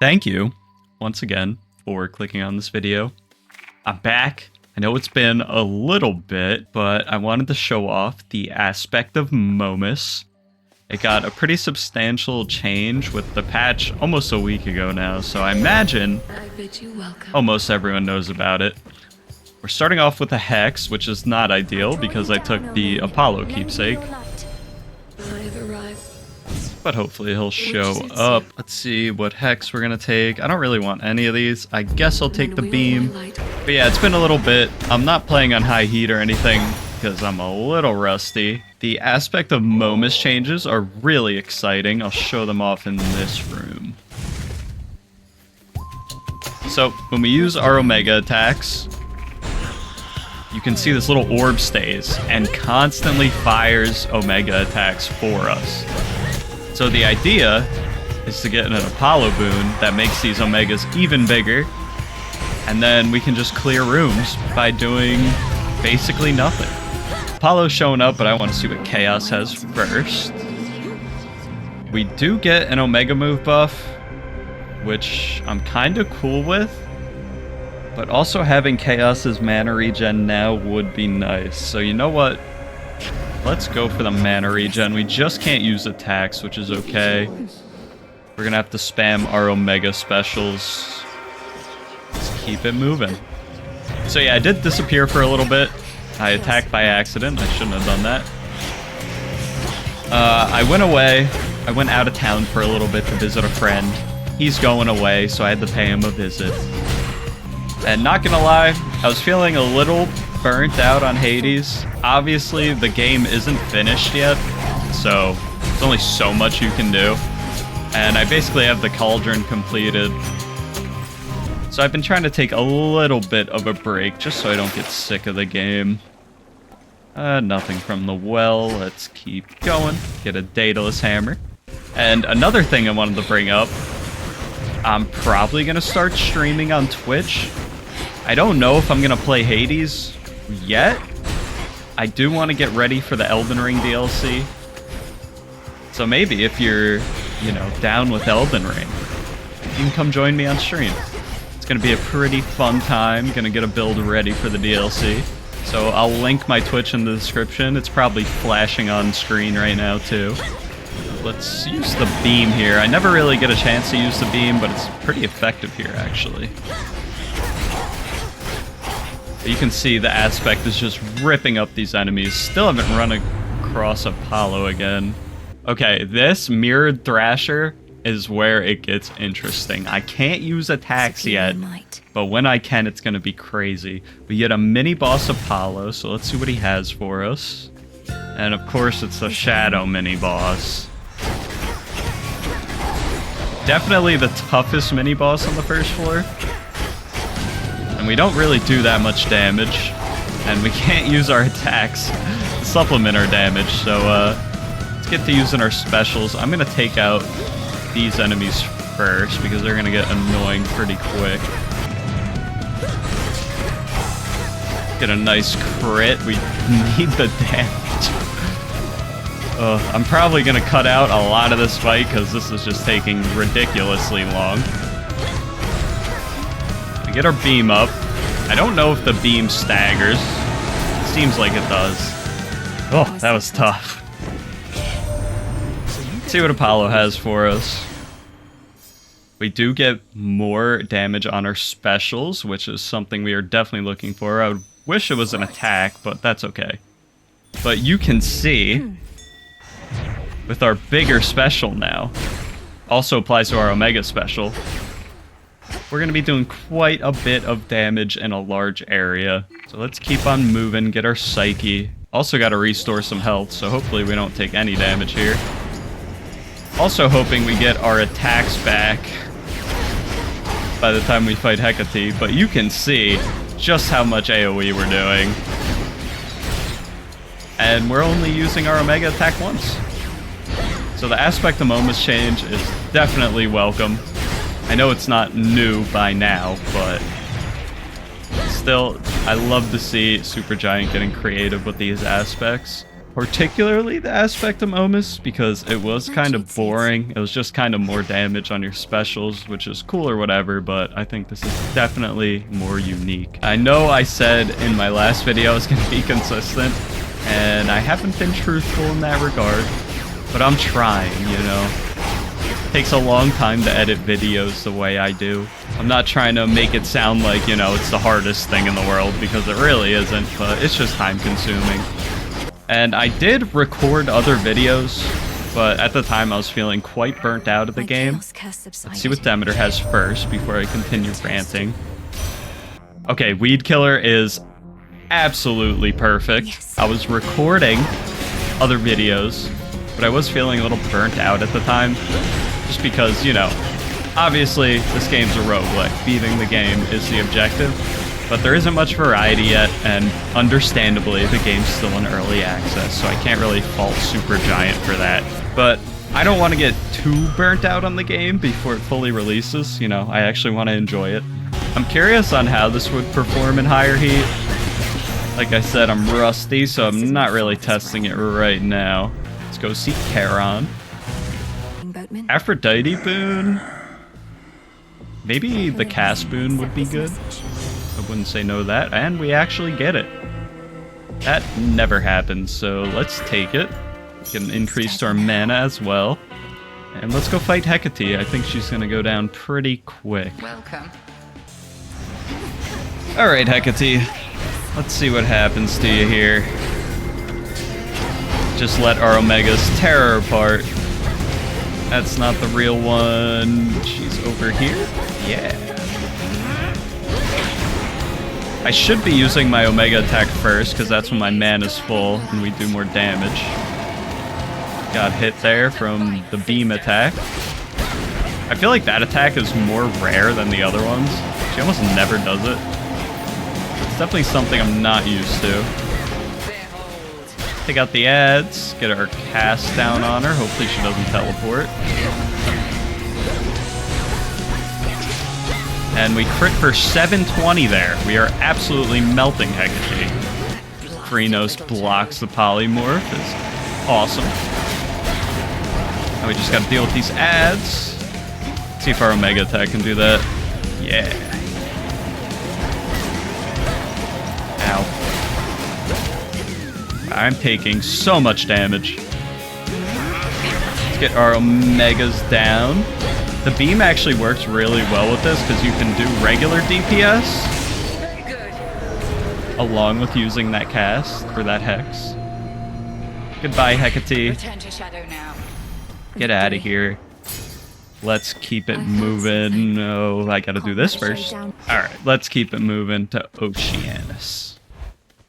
Thank you once again for clicking on this video. I'm back. I know it's been a little bit, but I wanted to show off the aspect of Momus. It got a pretty substantial change with the patch almost a week ago now, so I imagine almost everyone knows about it. We're starting off with a Hex, which is not ideal because I took the Apollo keepsake. But hopefully he'll show up. Let's see what Hex we're gonna take. I don't really want any of these. I guess I'll take the beam. But yeah, it's been a little bit. I'm not playing on high heat or anything because I'm a little rusty. The aspect of Momus changes are really exciting. I'll show them off in this room. So when we use our Omega attacks, you can see this little orb stays and constantly fires Omega attacks for us. So the idea is to get an Apollo boon that makes these Omegas even bigger, and then we can just clear rooms by doing basically nothing. Apollo's showing up, but I want to see what Chaos has first. We do get an Omega move buff, which I'm kind of cool with, but also having Chaos's mana regen now would be nice. So you know what? Let's go for the mana regen. We just can't use attacks, which is okay. We're gonna have to spam our Omega specials. Let's keep it moving. So yeah, I did disappear for a little bit. I attacked by accident. I shouldn't have done that. I went away. I went out of town for a little bit to visit a friend. He's going away, so I had to pay him a visit. And not gonna lie, I was feeling a little burnt out on Hades. Obviously, the game isn't finished yet, so there's only so much you can do. And I basically have the cauldron completed. So I've been trying to take a little bit of a break, just so I don't get sick of the game. Nothing from the well. Let's keep going. Get a Daedalus hammer. And another thing I wanted to bring up, I'm probably going to start streaming on Twitch. I don't know if I'm going to play Hades yet. I do want to get ready for the Elden Ring DLC. So maybe if you're, down with Elden Ring, you can come join me on stream. It's going to be a pretty fun time. Going to get a build ready for the DLC. So I'll link my Twitch in the description. It's probably flashing on screen right now too. Let's use the beam here. I never really get a chance to use the beam, but it's pretty effective here actually. You can see the aspect is just ripping up these enemies. Still haven't run across Apollo again. Okay, this mirrored Thrasher is where it gets interesting. I can't use attacks yet, but when I can, it's going to be crazy. We get a mini-boss Apollo, so let's see what he has for us. And of course, it's a shadow mini-boss. Definitely the toughest mini-boss on the first floor. And we don't really do that much damage, and we can't use our attacks to supplement our damage, so let's get to using our specials. I'm going to take out these enemies first, because they're going to get annoying pretty quick. Get a nice crit. We need the damage. I'm probably going to cut out a lot of this fight, because this is just taking ridiculously long. Get our beam up. I don't know if the beam staggers. It seems like it does. Oh, that was tough. Let's see what Apollo has for us. We do get more damage on our specials, which is something we are definitely looking for. I would wish it was an attack, but that's okay. But you can see, with our bigger special now, also applies to our Omega special, we're going to be doing quite a bit of damage in a large area. So let's keep on moving, get our Psyche. Also got to restore some health, so hopefully we don't take any damage here. Also hoping we get our attacks back by the time we fight Hecate, but you can see just how much AoE we're doing. And we're only using our Omega attack once. So the aspect of Momus change is definitely welcome. I know it's not new by now, but still, I love to see Supergiant getting creative with these aspects. particularly the aspect of Momus, because it was kind of boring. It was just kind of more damage on your specials, which is cool or whatever, but I think this is definitely more unique. I know I said in my last video I was going to be consistent, and I haven't been truthful in that regard, but I'm trying, you know. It takes a long time to edit videos the way I do. I'm not trying to make it sound like, you know, it's the hardest thing in the world, because it really isn't, but it's just time consuming. And I did record other videos, but at the time I was feeling quite burnt out of the game. Let's see what Demeter has first before I continue ranting. Okay, Weed Killer is absolutely perfect. Yes. I was recording other videos, but I was feeling a little burnt out at the time. Just because, you know, obviously this game's a roguelike. Beating the game is the objective. But there isn't much variety yet, and understandably, the game's still in early access, so I can't really fault Supergiant for that. But I don't want to get too burnt out on the game before it fully releases. You know, I actually want to enjoy it. I'm curious on how this would perform in higher heat. Like I said, I'm rusty, so I'm not really testing it right now. Let's go see Charon. Aphrodite boon? Maybe the cast boon would be good. I wouldn't say no to that, and we actually get it. That never happens, so let's take it. Get an increase to our mana as well. And let's go fight Hecate. I think she's gonna go down pretty quick. Welcome. Alright, Hecate. Let's see what happens to you here. Just let our Omegas tear her apart. That's not the real one. She's over here? Yeah. I should be using my Omega attack first, because that's when my mana's full and we do more damage. Got hit there from the beam attack. I feel like that attack is more rare than the other ones. She almost never does it. It's definitely something I'm not used to. Take out the ads, get our cast down on her. Hopefully she doesn't teleport. And we crit for 720 there. We are absolutely melting Hecate. Chronos blocks the polymorph. It's awesome. Now we just gotta deal with these ads. See if our Omega attack can do that. Yeah. Ow. I'm taking so much damage. Let's get our Omegas down. The beam actually works really well with this because you can do regular DPS along with using that cast or that hex. Goodbye, Hecate. Return to shadow now. Get out of here. Let's keep it moving. Oh, I gotta do this first. Alright, let's keep it moving to Oceanus.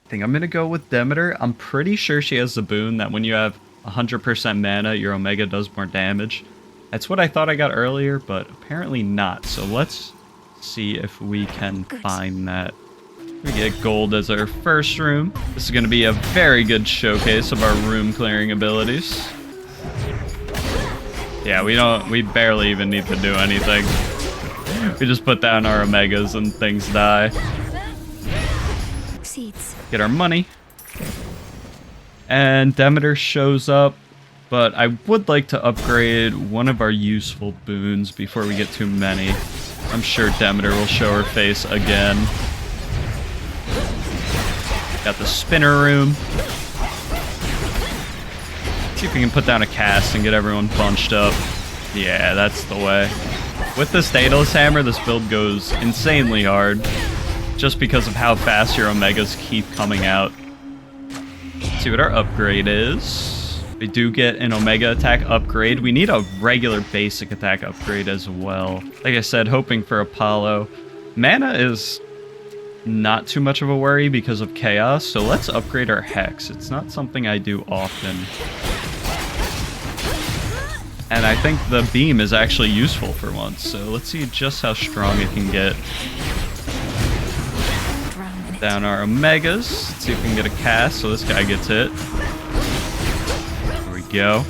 I think I'm gonna go with Demeter. I'm pretty sure she has the boon that when you have 100% mana, your Omega does more damage. That's what I thought I got earlier, but apparently not. So let's see if we can find that. We get gold as our first room. This is going to be a very good showcase of our room clearing abilities. Yeah, we barely even need to do anything. We just put down our Omegas and things die. Get our money. And Demeter shows up. But I would like to upgrade one of our useful boons before we get too many. I'm sure Demeter will show her face again. Got the spinner room. See if we can put down a cast and get everyone bunched up. Yeah, that's the way. With this Daedalus hammer, this build goes insanely hard. Just because of how fast your Omegas keep coming out. Let's see what our upgrade is. We do get an Omega attack upgrade. We need a regular basic attack upgrade as well. Like I said, hoping for Apollo. Mana is not too much of a worry because of chaos, so let's upgrade our Hex. It's not something I do often. And I think the beam is actually useful for once, so let's see just how strong it can get. Down our Omegas. Let's see if we can get a cast so this guy gets hit. Go.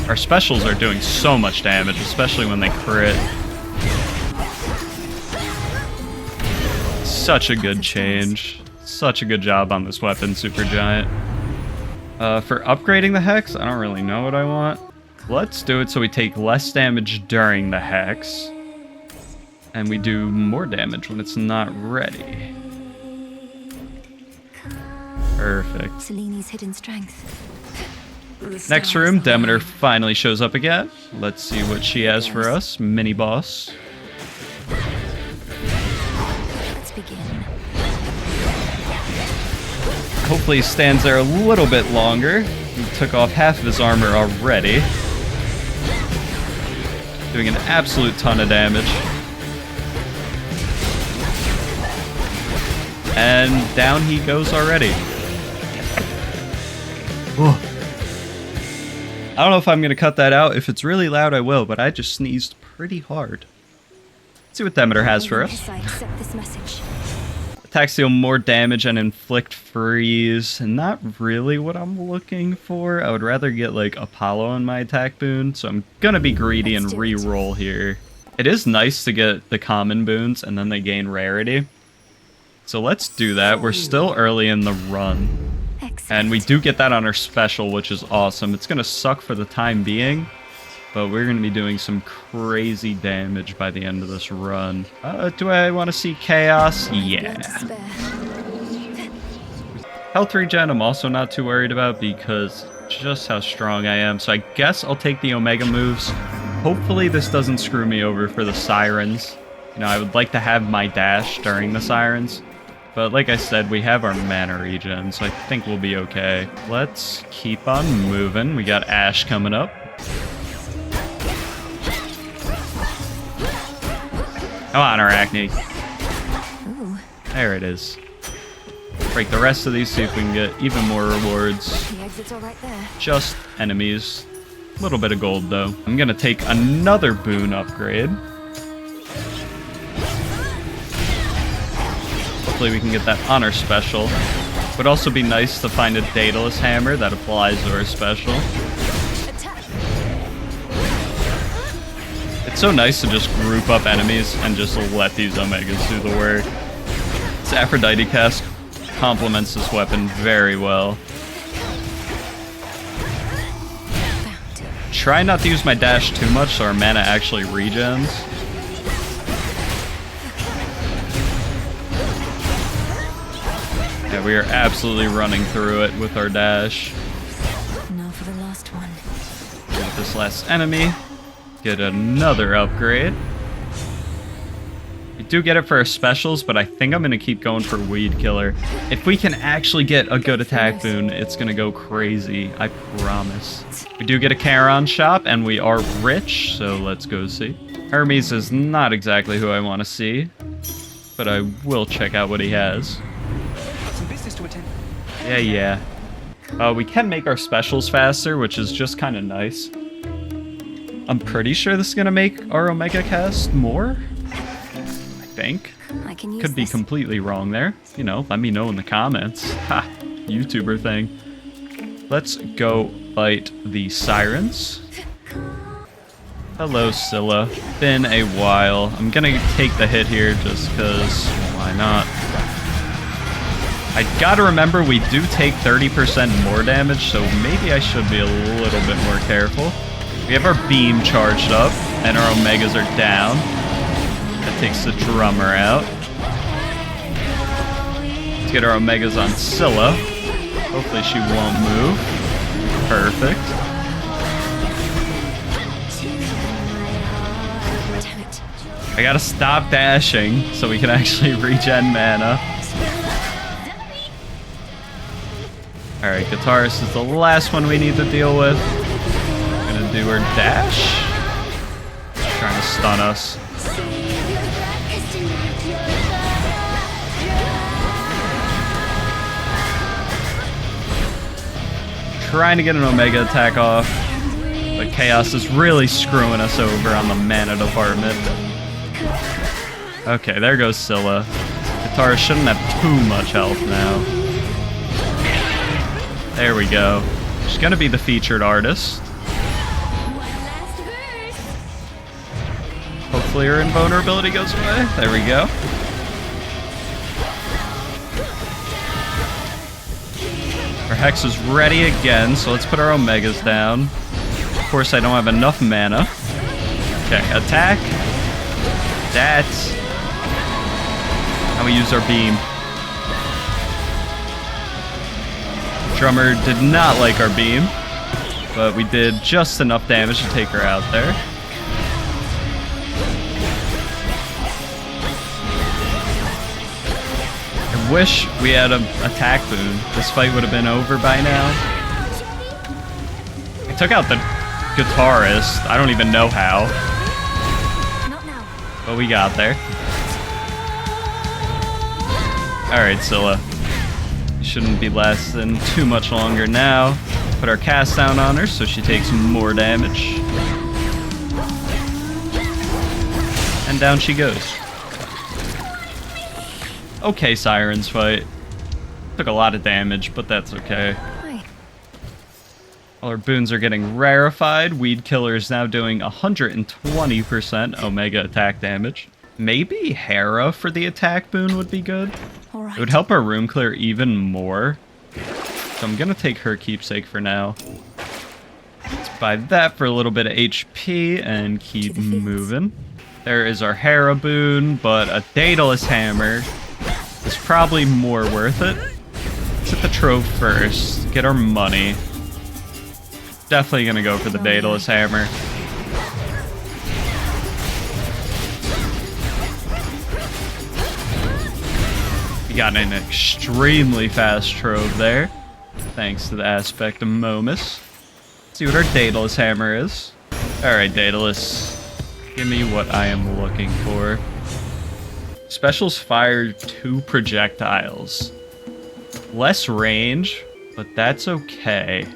Our specials are doing so much damage, especially when they crit. Such a good change. Such a good job on this weapon, Supergiant. For upgrading the Hex, I don't really know what I want. Let's do it so we take less damage during the Hex. And we do more damage when it's not ready. Perfect. Seleni's hidden strength. Next room, Demeter finally shows up again. Let's see what she has for us. Mini boss. Let's begin. Hopefully he stands there a little bit longer. He took off half of his armor already. Doing an absolute ton of damage. And down he goes already. Whoa. I don't know if I'm going to cut that out. If it's really loud, I will, but I just sneezed pretty hard. Let's see what Demeter has for us. Attacks deal more damage and inflict freeze. Not really what I'm looking for. I would rather get like Apollo on my attack boon, so I'm going to be greedy and re-roll here. It is nice to get the common boons and then they gain rarity. So let's do that. We're still early in the run. And we do get that on our special, which is awesome. It's going to suck for the time being, but we're going to be doing some crazy damage by the end of this run. Do I want to see chaos? Yeah. Health regen I'm also not too worried about because just how strong I am. So I guess I'll take the Omega moves. Hopefully this doesn't screw me over for the Sirens. You know, I would like to have my dash during the Sirens. But like I said, we have our mana regen, so I think we'll be okay. Let's keep on moving. We got Ash coming up. Come on, Arachne. Ooh. There it is. Break the rest of these, see if we can get even more rewards. The exit's all right there. Just enemies. A little bit of gold, though. I'm gonna take another boon upgrade. Hopefully we can get that on our special. Would also be nice to find a Daedalus hammer that applies to our special. It's so nice to just group up enemies and just let these Omegas do the work. This Aphrodite cast complements this weapon very well. Try not to use my dash too much so our mana actually regens. Yeah, we are absolutely running through it with our dash. Now for the last one. Get this last enemy. Get another upgrade. We do get it for our specials, but I think I'm going to keep going for Weed Killer. If we can actually get a good attack boon, it's going to go crazy. I promise. We do get a Charon shop, and we are rich, so let's go see. Hermes is not exactly who I want to see, but I will check out what he has. Some business to attend. Yeah. We can make our specials faster, which is just kind of nice. I'm pretty sure this is going to make our Omega cast more. I think. I can use Could be this. completely wrong there. You know, let me know in the comments. Ha! YouTuber thing. Let's go fight the Sirens. Hello, Scylla. Been a while. I'm gonna take the hit here just because why not? I gotta remember we do take 30% more damage, so maybe I should be a little bit more careful. We have our beam charged up, and our Omegas are down. That takes the drummer out. Let's get our Omegas on Scylla. Hopefully she won't move. Perfect. Damn it. I gotta stop dashing so we can actually regen mana. Alright, Tartarus is the last one we need to deal with. Gonna do her dash. Trying to stun us. Trying to get an Omega attack off, but Chaos is really screwing us over on the mana department. Okay, there goes Scylla. Tartarus shouldn't have too much health now. There we go. She's gonna be the featured artist. Hopefully her invulnerability goes away. There we go. Our Hex is ready again, so let's put our Omegas down. Of course, I don't have enough mana. Okay, attack. That's... Now we use our beam. Drummer did not like our beam, but we did just enough damage to take her out there. I wish we had an attack boon. This fight would have been over by now. I took out the guitarist. I don't even know how. Not now. But we got there. Alright, Scylla. Shouldn't be lasting too much longer now. Put our cast down on her so she takes more damage. And down she goes. Okay, Sirens fight. Took a lot of damage, but that's okay. Hi. All our boons are getting rarefied. Weed Killer is now doing 120% Omega attack damage. Maybe Hera for the attack boon would be good. All right. It would help our room clear even more. So I'm gonna take her keepsake for now. Let's buy that for a little bit of HP and keep moving. There is our Hera boon, but a Daedalus hammer is probably more worth it. Let's hit the trove first, get our money. Definitely gonna go for the Daedalus hammer. Got an extremely fast trove there, thanks to the aspect of Momus. Let's see what our Daedalus hammer is. Alright, Daedalus, give me what I am looking for. Specials fire 2 projectiles. Less range, but that's okay.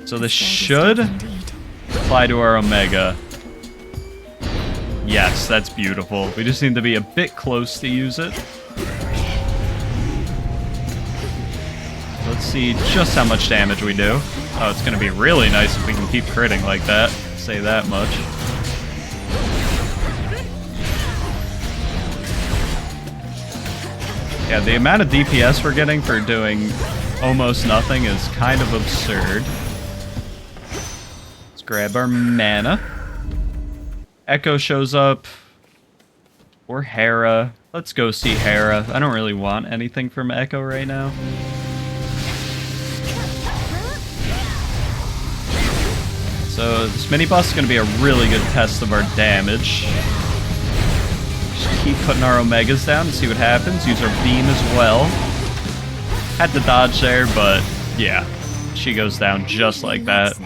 So this should apply to our Omega. Yes, that's beautiful. We just need to be a bit close to use it. Let's see just how much damage we do. Oh, it's gonna be really nice if we can keep critting like that. Say that much. Yeah, the amount of DPS we're getting for doing almost nothing is kind of absurd. Let's grab our mana. Echo shows up. Or Hera. Let's go see Hera. I don't really want anything from Echo right now. So this mini boss is going to be a really good test of our damage. Just keep putting our Omegas down and see what happens. Use our beam as well. Had to dodge there, but yeah. She goes down just like that.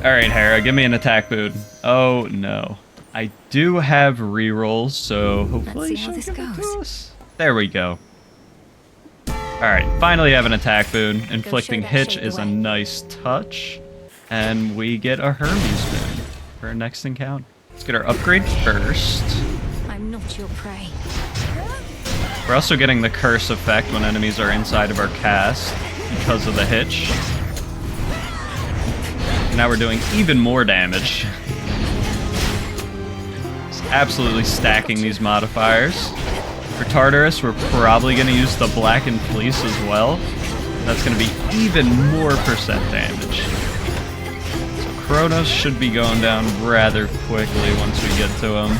Alright, Hera, give me an attack boon. Oh, no. I do have rerolls, so hopefully she'll give it to us. There we go. Alright, finally have an attack boon. Inflicting Hitch is a nice touch. And we get a Hermes boon for our next encounter. Let's get our upgrade first. I'm not your prey. We're also getting the curse effect when enemies are inside of our cast because of the Hitch. Now we're doing even more damage. Just absolutely stacking these modifiers. For Tartarus, we're probably going to use the Blackened Fleece as well. That's going to be even more percent damage. So Chronos should be going down rather quickly once we get to him.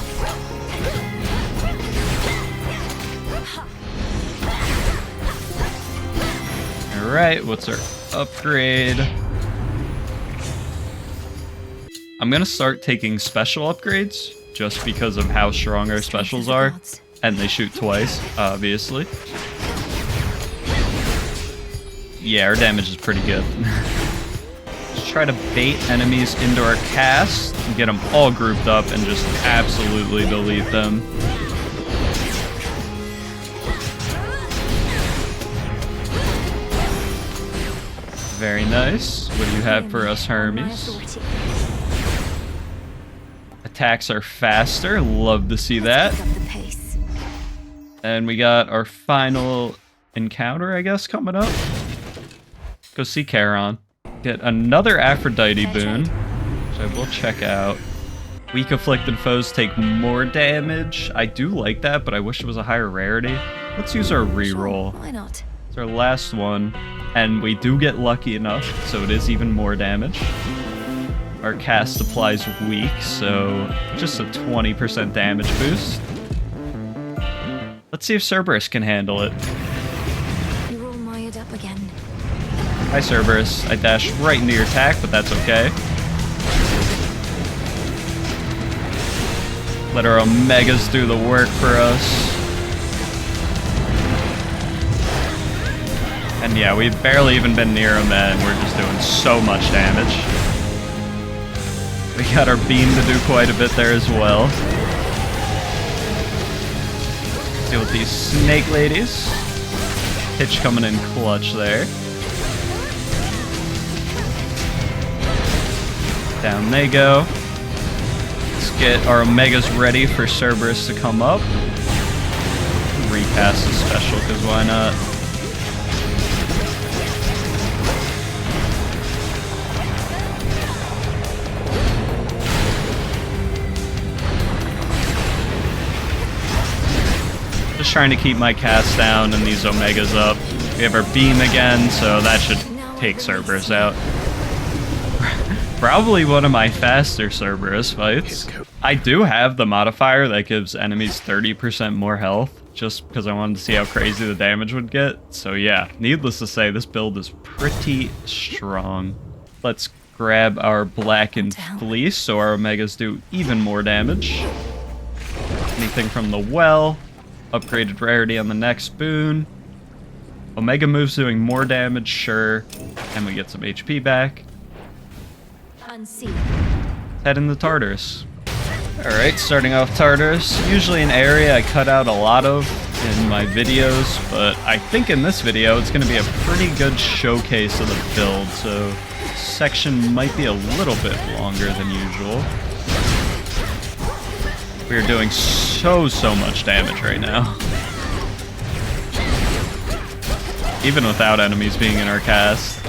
Alright, what's our upgrade? I'm gonna start taking special upgrades, just because of how strong our specials are. And they shoot twice, obviously. Yeah, our damage is pretty good. Let's try to bait enemies into our cast, and get them all grouped up, and just absolutely delete them. Very nice. What do you have for us, Hermes? Attacks are faster. Love to see that. And we got our final encounter, I guess, coming up. Go see Charon. Get another Aphrodite boon, which I will check out. Weak afflicted foes take more damage. I do like that, but I wish it was a higher rarity. Let's use our reroll. Sure, why not? It's our last one, and we do get lucky enough, so it is even more damage. Our cast applies weak, so just a 20% damage boost. Let's see if Cerberus can handle it. You're all mired up again. Hi, Cerberus. I dashed right into your attack, but that's okay. Let our Omegas do the work for us. And yeah, we've barely even been near him, and we're just doing so much damage. We got our beam to do quite a bit there as well. Deal with these snake ladies. Hitch coming in clutch there. Down they go. Let's get our Omegas ready for Cerberus to come up. Recast the special, because why not? Just trying to keep my cast down and these Omegas up. We have our beam again, so that should take Cerberus out. Probably one of my faster Cerberus fights. I do have the modifier that gives enemies 30% more health, just because I wanted to see how crazy the damage would get. So yeah, needless to say, this build is pretty strong. Let's grab our blackened fleece so our Omegas do even more damage. Anything from the well. Upgraded rarity on the next boon. Omega moves doing more damage, sure. And we get some HP back. Head into Tartarus. Alright, starting off Tartarus. Usually an area I cut out a lot of in my videos, but I think in this video it's going to be a pretty good showcase of the build, so this section might be a little bit longer than usual. We are doing so much damage right now. Even without enemies being in our cast.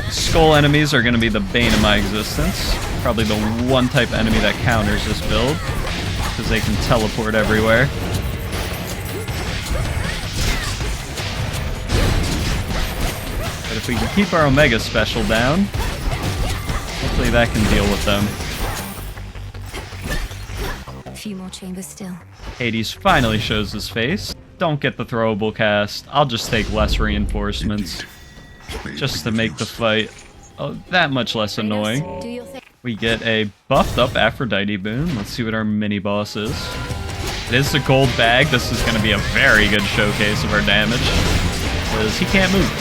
Skull enemies are going to be the bane of my existence. Probably the one type enemy that counters this build, because they can teleport everywhere. But if we can keep our Omega special down, hopefully that can deal with them. A few more chambers still. Hades finally shows his face. Don't get the throwable cast. I'll just take less reinforcements, just to make the fight that much less annoying. Do your thing. We get a buffed up Aphrodite boon. Let's see what our mini boss is. It is the gold bag. This is going to be a very good showcase of our damage, because he can't move.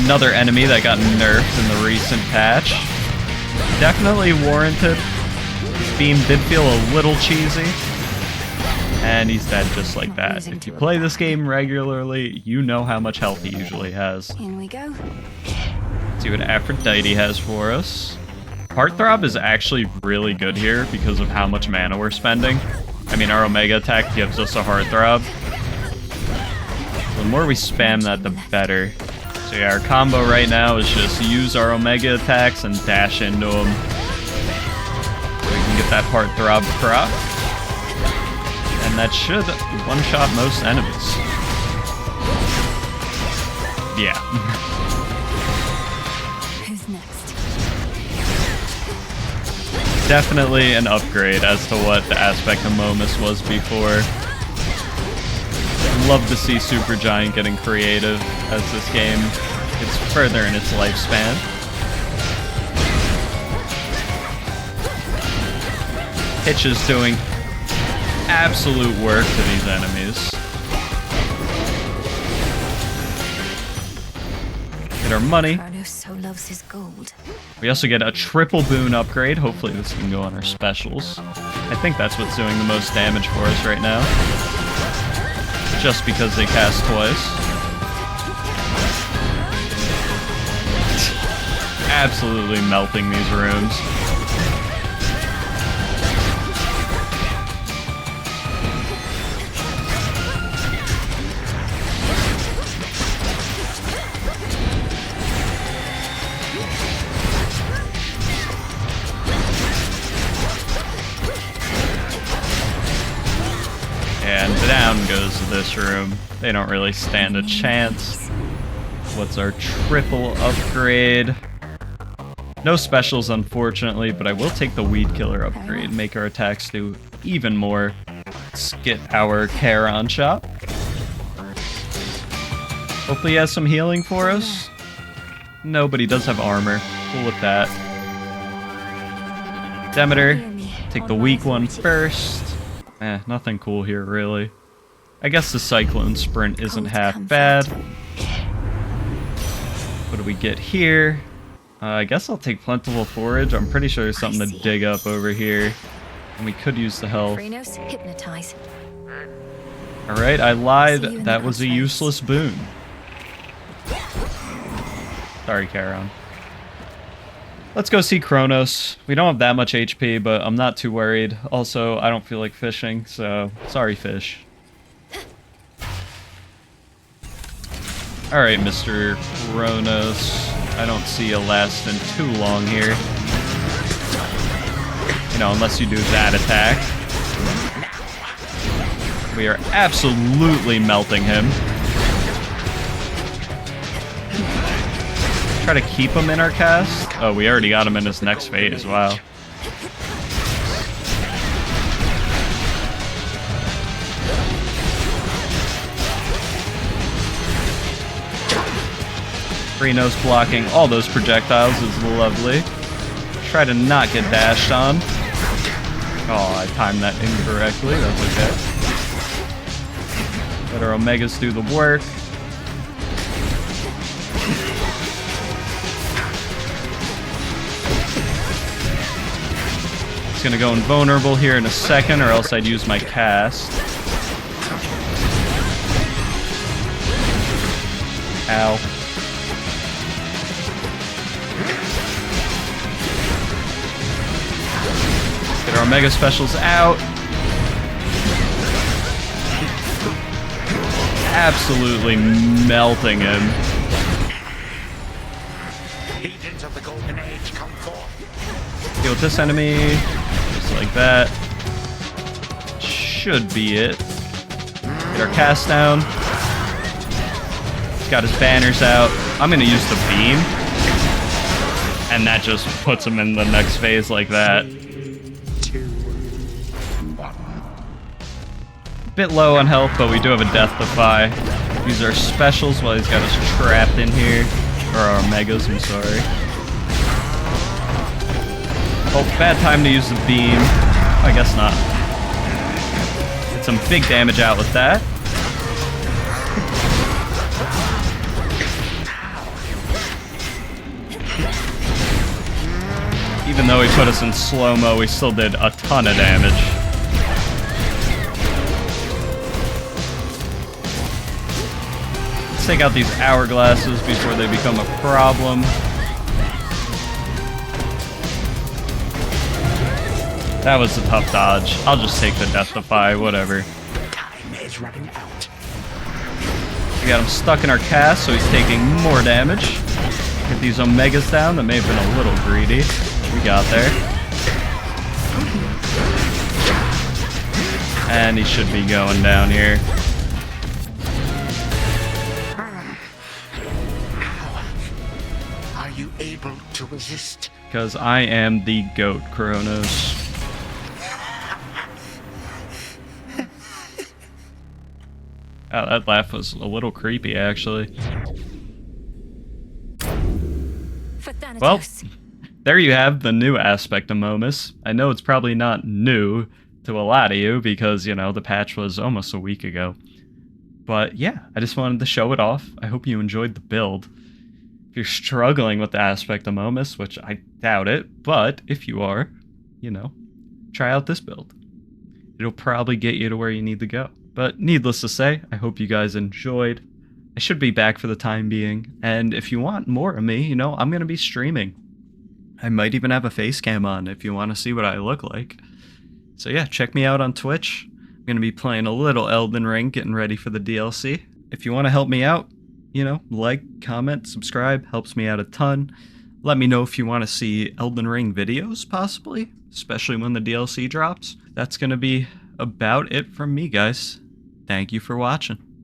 Another enemy that got nerfed in the recent patch. Definitely warranted. His beam did feel a little cheesy. And he's dead just like that. If you play this game regularly, you know how much health he usually has. In we go. Let's see what Aphrodite has for us. Heartthrob is actually really good here because of how much mana we're spending. I mean, our Omega attack gives us a Heartthrob. The more we spam that, the better. So yeah, our combo right now is just use our Omega attacks and dash into them. So we can get that Heartthrob proc. And that should one-shot most enemies. Yeah. Who's next? Definitely an upgrade as to what the aspect of Momus was before. I'd love to see Supergiant getting creative as this game gets further in its lifespan. Hitch is doing absolute work to these enemies. Get our money. Chronos so loves his gold. We also get a triple boon upgrade. Hopefully this can go on our specials. I think that's what's doing the most damage for us right now. Just because they cast twice. Absolutely melting these rooms. this room. They don't really stand a chance. What's our triple upgrade? No specials, unfortunately, but I will take the Weed Killer upgrade, make our attacks do even more. Let's get our Charon shop. Hopefully he has some healing for us. No, but he does have armor. Cool with that. Demeter, take the weak one first. Nothing cool here, really. I guess the Cyclone Sprint isn't half bad. What do we get here? I guess I'll take Plentiful Forage. I'm pretty sure there's something to dig up over here. And we could use the health. Chronos, hypnotize. Alright, I lied. That was a useless boon. Sorry, Charon. Let's go see Chronos. We don't have that much HP, but I'm not too worried. Also, I don't feel like fishing, so sorry, fish. Alright, Mr. Chronos. I don't see you lasting too long here. You know, unless you do that attack. We are absolutely melting him. Try to keep him in our cast. Oh, we already got him in his next phase. Wow. Chronos blocking all those projectiles is lovely. Try to not get dashed on. Oh, I timed that incorrectly. That's okay. Let our Omegas do the work. It's gonna go invulnerable here in a second, or else I'd use my cast. Ow. Get our Omega Specials out. Absolutely melting him. Legions of the Golden Age come forth. Deal with this enemy. Just like that. Should be it. Get our cast down. He's got his banners out. I'm gonna use the beam. And that just puts him in the next phase like that. Bit low on health, but we do have a Death Defy. Use our specials while he's got us trapped in here. Or our Megas, I'm sorry. Oh, bad time to use the beam. I guess not. Get some big damage out with that. Even though he put us in slow-mo, we still did a ton of damage. Let's take out these hourglasses before they become a problem. That was a tough dodge. I'll just take the Death Defy, whatever. Time is running out. We got him stuck in our cast, so he's taking more damage. Get these Omegas down. That may have been a little greedy. We got there. And he should be going down here. How are you able to resist? Because I am the GOAT, Chronos. Oh, that laugh was a little creepy, actually. For Thanatos. Well, there you have the new aspect of Momus. I know it's probably not new to a lot of you because, you know, the patch was almost a week ago. But yeah, I just wanted to show it off. I hope you enjoyed the build. If you're struggling with the aspect of Momus, which I doubt it, but if you are, you know, try out this build. It'll probably get you to where you need to go. But needless to say, I hope you guys enjoyed. I should be back for the time being, and if you want more of me, you know, I'm going to be streaming. I might even have a face cam on if you want to see what I look like. So yeah, check me out on Twitch. I'm going to be playing a little Elden Ring, getting ready for the DLC. If you want to help me out, you know, like, comment, subscribe, helps me out a ton. Let me know if you want to see Elden Ring videos, possibly, especially when the DLC drops. That's going to be about it from me, guys. Thank you for watching.